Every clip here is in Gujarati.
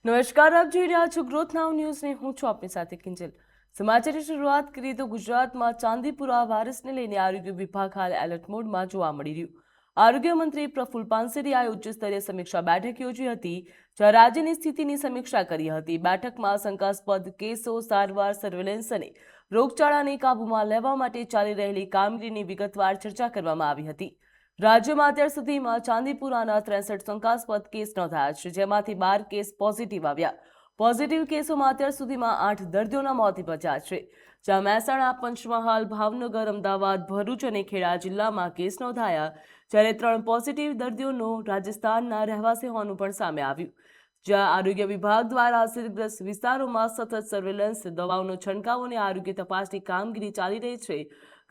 નમસ્કાર, આપ જોઈ રહ્યા છો ગ્રોથ નાઉ ન્યૂઝ ને હું છું આપની સાથે કિંજલ। સમાચારની શરૂઆત કરીએ તો ગુજરાતમાં ચાંદીપુરા વાયરસને લઈને આરોગ્ય વિભાગ હાલ એલર્ટ મોડમાં જોવા મળી રહ્યું। આરોગ્ય મંત્રી પ્રફુલ પાનસેરિયાએ ઉચ્ચ સ્તરીય સમીક્ષા બેઠક યોજી હતી, જ્યાં રાજ્યની સ્થિતિની સમીક્ષા કરી હતી। બેઠકમાં શંકાસ્પદ કેસો, સારવાર, સર્વેલન્સ અને રોગચાળાને કાબૂમાં લેવા માટે ચાલી રહેલી કામગીરીની વિગતવાર ચર્ચા કરવામાં આવી હતી। રાજ્યમાં અત્યાર સુધીમાં ચાંદીપુરાના 63 શંકાસ્પદ કેસ નોંધાયા છે, જેમાંથી 12 કેસ પોઝિટિવ આવ્યા। પોઝિટિવ કેસોમાં અત્યાર સુધીમાં 8 દર્દીઓના મોત નિપજ્યા છે, જ્યાં મહેસાણા, પંચમહાલ, ભાવનગર, અમદાવાદ, ભરૂચ અને ખેડા જિલ્લામાં કેસ નોંધાયા, જ્યારે 3 પોઝિટિવ દર્દીઓનો રાજસ્થાનના રહેવાસી હોવાનું પણ સામે આવ્યું। જ્યાં આરોગ્ય વિભાગ દ્વારા અસરગ્રસ્ત વિસ્તારોમાં સતત સર્વેલન્સ, દવાઓનો છંટકાવ અને આરોગ્ય તપાસની કામગીરી ચાલી રહી છે।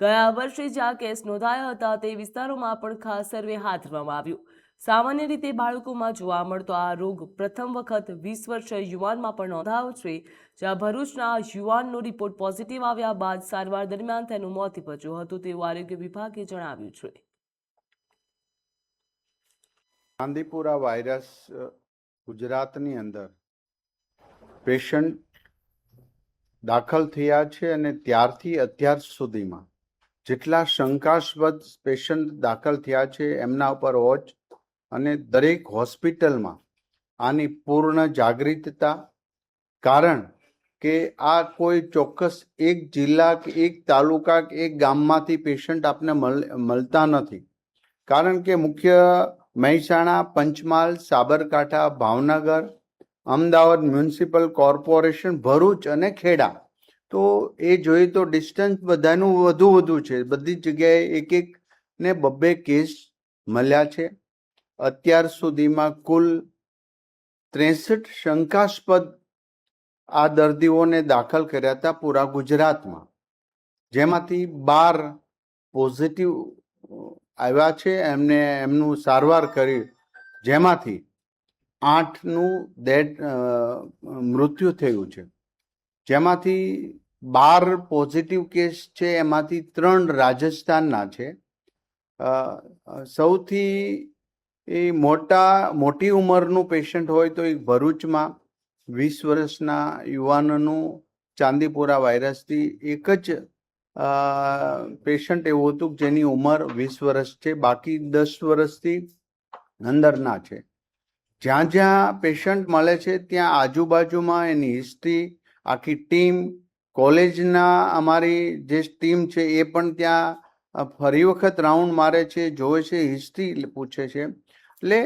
ગયા વર્ષે જ્યાં કેસ નોંધાયા હતા તે વિસ્તારોમાં પણ ખાસ સર્વે હાથ ધરવામાં આવ્યું। સામાન્ય રીતે બાળકોમાં જોવા મળતો આ રોગ પ્રથમ વખત 20 વર્ષીય યુવાનમાં પણ નોંધાયો છે, જ્યાં ભરૂચના યુવાનનો રિપોર્ટ પોઝિટિવ આવ્યા બાદ સારવાર દરમિયાન તેનું મોત નીપજ્યું હતું, તેવું આરોગ્ય વિભાગે જણાવ્યું છે। ચાંદીપુરા વાયરસ ગુજરાતની અંદર પેશન્ટ દાખલ થયા છે અને ત્યારથી અત્યાર સુધીમાં જેટલા શંકાસ્પદ પેશન્ટ દાખલ થયા છે એમના ઉપર વોચ અને દરેક હોસ્પિટલમાં આની પૂર્ણ જાગૃતતા, કારણ કે આ કોઈ ચોક્કસ એક જિલ્લા કે એક તાલુકા કે એક ગામમાંથી પેશન્ટ આપને મળતા નથી, કારણ કે મુખ્ય મહેસાણા, પંચમહાલ, સાબરકાંઠા, ભાવનગર, અમદાવાદ મ્યુનિસિપલ કોર્પોરેશન, ભરૂચ અને ખેડા, તો એ જોઈએ તો ડિસ્ટન્સ બધાનું વધુ છે। બધી જગ્યાએ એક એક ને 2 કેસ મળ્યા છે। અત્યાર સુધીમાં કુલ 63 શંકાસ્પદ આ દર્દીઓને દાખલ કર્યા હતા પૂરા ગુજરાતમાં, જેમાંથી 12 પોઝિટિવ આવ્યા છે, એમનું સારવાર કરી, જેમાંથી 8નું મૃત્યુ થયું છે। જેમાંથી 12 પોઝિટિવ કેસ છે, એમાંથી 3 રાજસ્થાનના છે। સૌથી મોટી ઉંમરનું પેશન્ટ હોય તો એક ભરૂચમાં 20 વર્ષના યુવાનનું ચાંદીપુરા વાયરસથી એક જ પેશન્ટ એવું હતું જેની ઉંમર 20 વર્ષ છે, બાકી 10 વર્ષથી અંદરના છે। જ્યાં જ્યાં પેશન્ટ મળે છે ત્યાં આજુબાજુમાં એની હિસ્ટ્રી, આખી ટીમ, કોલેજના અમારી જે ટીમ છે એ પણ ત્યાં ફરી વખત રાઉન્ડ મારે છે, જોવે છે, હિસ્ટ્રી પૂછે છે। એટલે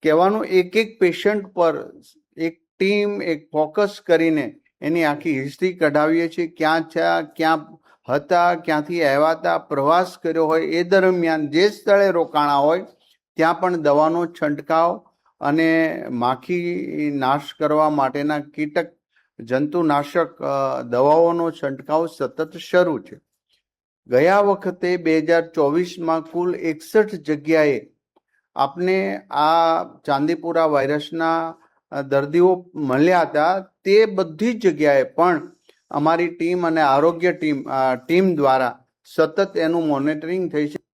કહેવાનું, એક એક પેશન્ટ પર એક ટીમ, એક ફોકસ કરીને એની આખી હિસ્ટ્રી કઢાવીએ છીએ, ક્યાં છે, ક્યાં હતા, ક્યાંથી આવ્યા હતા, પ્રવાસ કર્યો હોય એ દરમિયાન જે સ્થળે રોકાણા હોય ત્યાં પણ દવાનો છંટકાવ અને માખી નાશ કરવા માટેના કીટક જંતુનાશક દવાઓનો છંટકાવ સતત શરૂ છે। ગયા વખતે 2024માં કુલ 61 જગ્યાએ આપને આ ચાંદીપુરા વાયરસના દર્દીઓ મળ્યા હતા। તે બધી જગ્યાએ પણ અમારી ટીમ અને આરોગ્ય ટીમ દ્વારા સતત એનું મોનિટરિંગ થઈ છે।